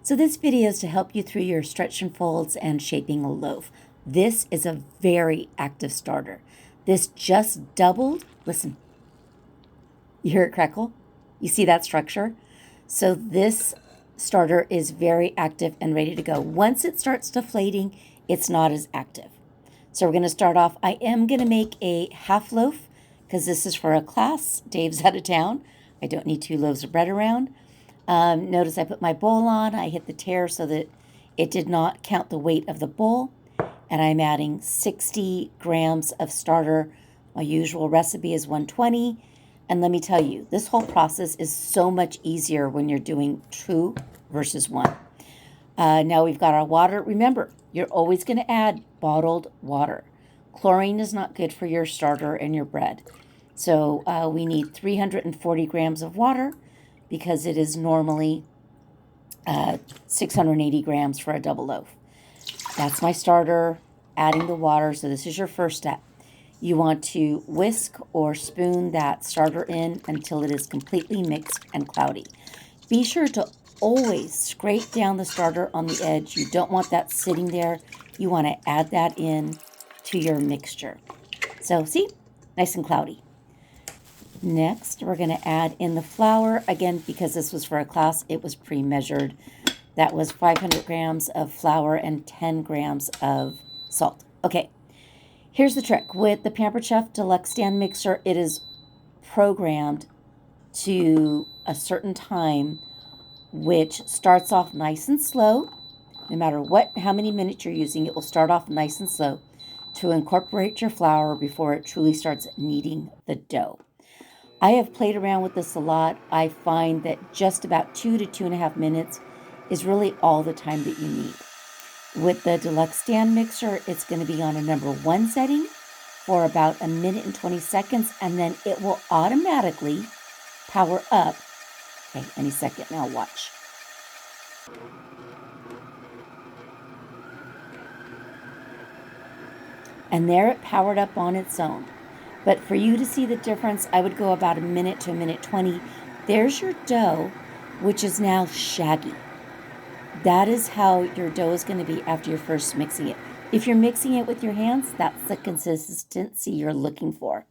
So this video is to help you through your stretch and folds and shaping a loaf. This is a very active starter. This just doubled. Listen, you hear it crackle? You see that structure? So this starter is very active and ready to go. Once it starts deflating, it's not as active. So we're going to start off. I am going to make a half loaf because this is for a class. Dave's out of town. I don't need 2 loaves of bread around. Notice I put my bowl on. I hit the tare so that it did not count the weight of the bowl. And I'm adding 60 grams of starter. My usual recipe is 120. And let me tell you, this whole process is so much easier when you're doing 2 versus 1. Now we've got our water. Remember, you're always going to add bottled water. Chlorine is not good for your starter and your bread. So we need 340 grams of water because it is normally 680 grams for a double loaf. That's my starter, adding the water. So this is your first step. You want to whisk or spoon that starter in until it is completely mixed and cloudy. Be sure to always scrape down the starter on the edge. You don't want that sitting there. You want to add that in to your mixture. So see, nice and cloudy. Next, we're going to add in the flour. Again, because this was for a class, it was pre-measured. That was 500 grams of flour and 10 grams of salt. Okay, here's the trick. With the Pampered Chef Deluxe Stand Mixer, it is programmed to a certain time, which starts off nice and slow. No matter how many minutes you're using, it will start off nice and slow to incorporate your flour before it truly starts kneading the dough. I have played around with this a lot. I find that just about 2 to 2.5 minutes is really all the time that you need. With the Deluxe Stand Mixer, it's going to be on a number 1 setting for about 1 minute and 20 seconds, and then it will automatically power up. Okay, any second now, watch. And there it powered up on its own. But for you to see the difference, I would go about 1 minute to 1 minute 20. There's your dough, which is now shaggy. That is how your dough is going to be after you're first mixing it. If you're mixing it with your hands, that's the consistency you're looking for.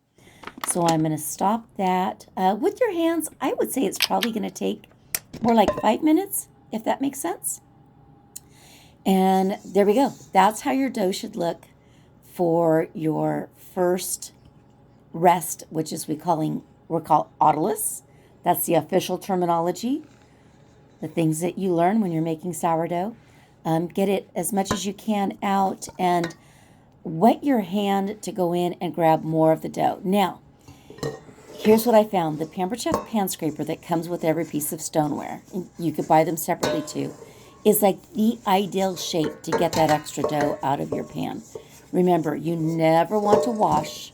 So I'm going to stop that. With your hands, I would say it's probably going to take more like 5 minutes, if that makes sense. And there we go. That's how your dough should look for your first rest, which is we're called autolus. That's the official terminology. The things that you learn when you're making sourdough. Get it as much as you can out and wet your hand to go in and grab more of the dough. Now, here's what I found. The Pampered Chef pan scraper that comes with every piece of stoneware, and you could buy them separately too, is like the ideal shape to get that extra dough out of your pan. Remember, you never want to wash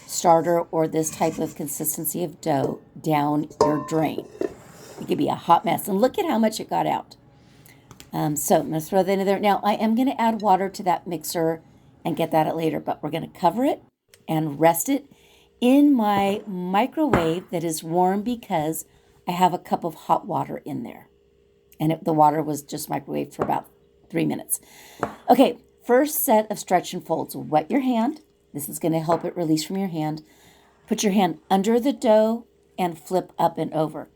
starter or this type of consistency of dough down your drain. It could be a hot mess. And look at how much it got out. So I'm going to throw that in there. Now, I am going to add water to that mixer and get that out later, but we're going to cover it and rest it in my microwave that is warm because I have a cup of hot water in there. And the water was just microwaved for about 3 minutes. Okay, first set of stretch and folds. Wet your hand. This is going to help it release from your hand. Put your hand under the dough and flip up and over.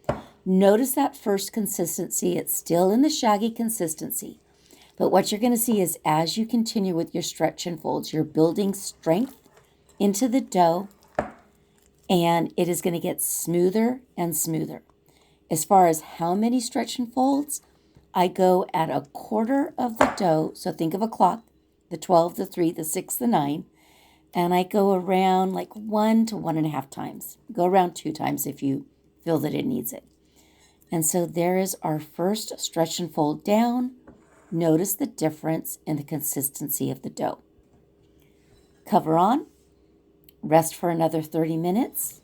Notice that first consistency. It's still in the shaggy consistency. But what you're going to see is as you continue with your stretch and folds, you're building strength into the dough, and it is going to get smoother and smoother. As far as how many stretch and folds, I go at 1/4 of the dough. So think of a clock, the 12, the 3, the 6, the 9. And I go around like 1 to 1.5 times. Go around 2 times if you feel that it needs it. And so there is our first stretch and fold down. Notice the difference in the consistency of the dough. Cover on. Rest for another 30 minutes.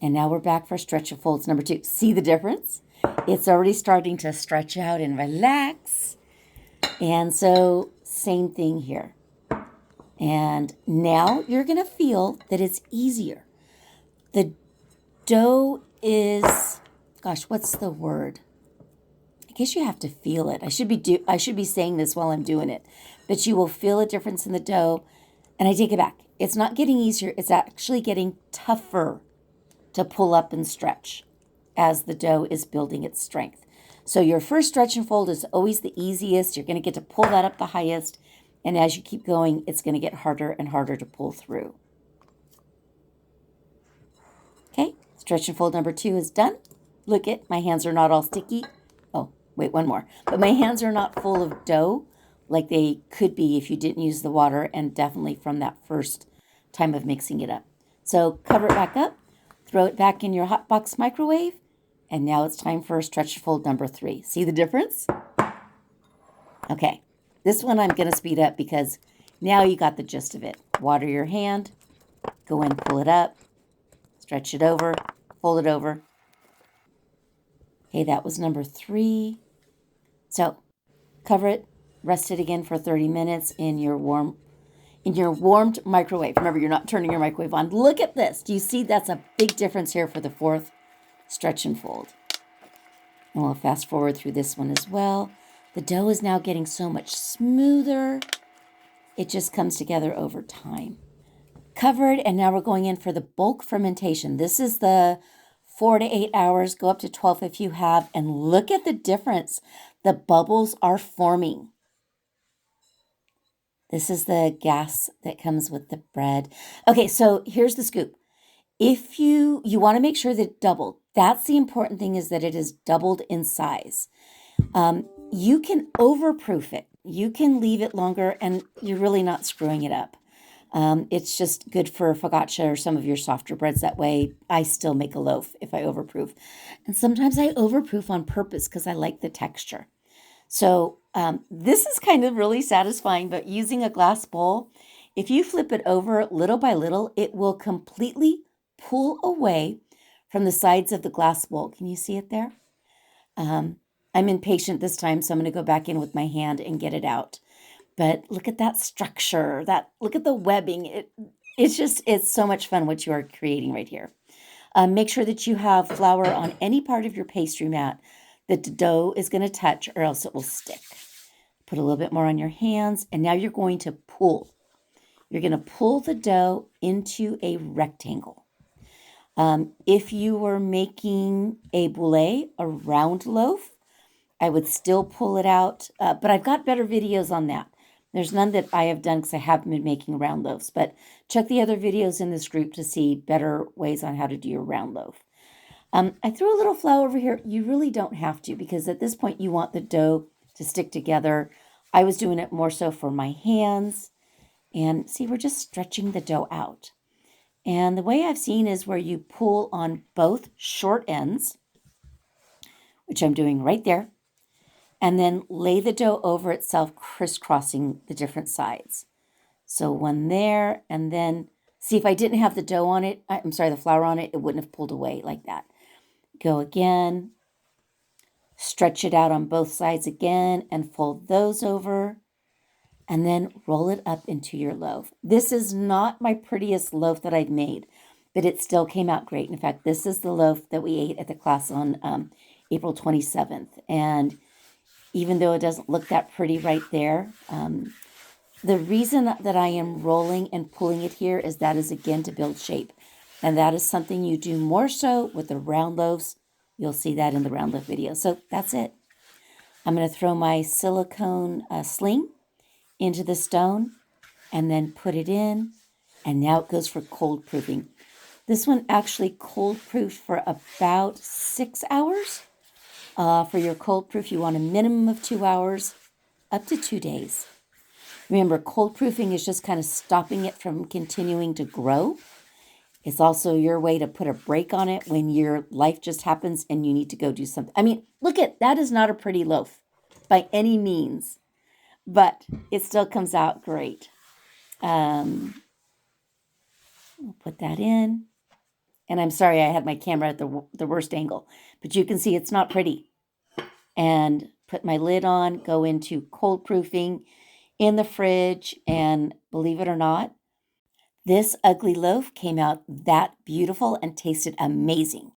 And now we're back for stretch and folds number 2. See the difference? It's already starting to stretch out and relax. And so same thing here. And now you're going to feel that it's easier. The dough is, gosh, what's the word? guess you have to feel it. I should be saying this while I'm doing it, but you will feel a difference in the dough. And I take it back. It's not getting easier. It's actually getting tougher to pull up and stretch as the dough is building its strength. So your first stretch and fold is always the easiest. You're going to get to pull that up the highest. And as you keep going, it's going to get harder and harder to pull through. Okay, stretch and fold number 2 is done. Look it, my hands are not all sticky. Oh, wait, one more. But my hands are not full of dough like they could be if you didn't use the water, and definitely from that first time of mixing it up. So cover it back up, throw it back in your hot box microwave, and now it's time for stretch and fold number 3. See the difference? Okay, this one I'm going to speed up because now you got the gist of it. Water your hand, go in, pull it up, stretch it over, fold it over. Okay, that was number 3. So cover it, rest it again for 30 minutes in your warmed microwave. Remember, you're not turning your microwave on. Look at this. Do you see that's a big difference here for the 4th stretch and fold? And we'll fast forward through this one as well. The dough is now getting so much smoother. It just comes together over time. Covered, and now we're going in for the bulk fermentation. This is the 4 to 8 hours, go up to 12 if you have, and look at the difference. The bubbles are forming. This is the gas that comes with the bread. Okay, so here's the scoop. If you want to make sure that it doubled. That's the important thing, is that it is doubled in size. You can overproof it. You can leave it longer, and you're really not screwing it up. It's just good for focaccia or some of your softer breads. That way, I still make a loaf if I overproof. And sometimes I overproof on purpose because I like the texture. So this is kind of really satisfying, but using a glass bowl, if you flip it over little by little, it will completely pull away from the sides of the glass bowl. Can you see it there? I'm impatient this time, so I'm going to go back in with my hand and get it out. But look at that structure, look at the webbing. It's so much fun what you are creating right here. Make sure that you have flour on any part of your pastry mat that the dough is going to touch, or else it will stick. Put a little bit more on your hands, and now you're going to pull. You're going to pull the dough into a rectangle. If you were making a boule, a round loaf, I would still pull it out, but I've got better videos on that. There's none that I have done because I haven't been making round loaves, but check the other videos in this group to see better ways on how to do your round loaf. I threw a little flour over here. You really don't have to, because at this point you want the dough to stick together. I was doing it more so for my hands. And see, we're just stretching the dough out. And the way I've seen is where you pull on both short ends, which I'm doing right there, and then lay the dough over itself, crisscrossing the different sides. So one there, and then see, if I didn't have the dough on it, the flour on it, it wouldn't have pulled away like that. Go again, stretch it out on both sides again, and fold those over, and then roll it up into your loaf. This is not my prettiest loaf that I've made, but it still came out great. In fact, this is the loaf that we ate at the class on April 27th. And even though it doesn't look that pretty right there, the reason that I am rolling and pulling it here is that is, again, to build shape. And that is something you do more so with the round loaves. You'll see that in the round loaf video. So that's it. I'm going to throw my silicone sling into the stone and then put it in. And now it goes for cold proofing. This one actually cold proofed for about 6 hours. For your cold proof, you want a minimum of 2 hours, up to 2 days. Remember, cold proofing is just kind of stopping it from continuing to grow. It's also your way to put a break on it when your life just happens and you need to go do something. I mean, look at that, is not a pretty loaf by any means, but it still comes out great. We'll put that in. And I'm sorry I had my camera at the worst angle, but you can see it's not pretty. And put my lid on, go into cold proofing in the fridge, and believe it or not, this ugly loaf came out that beautiful and tasted amazing.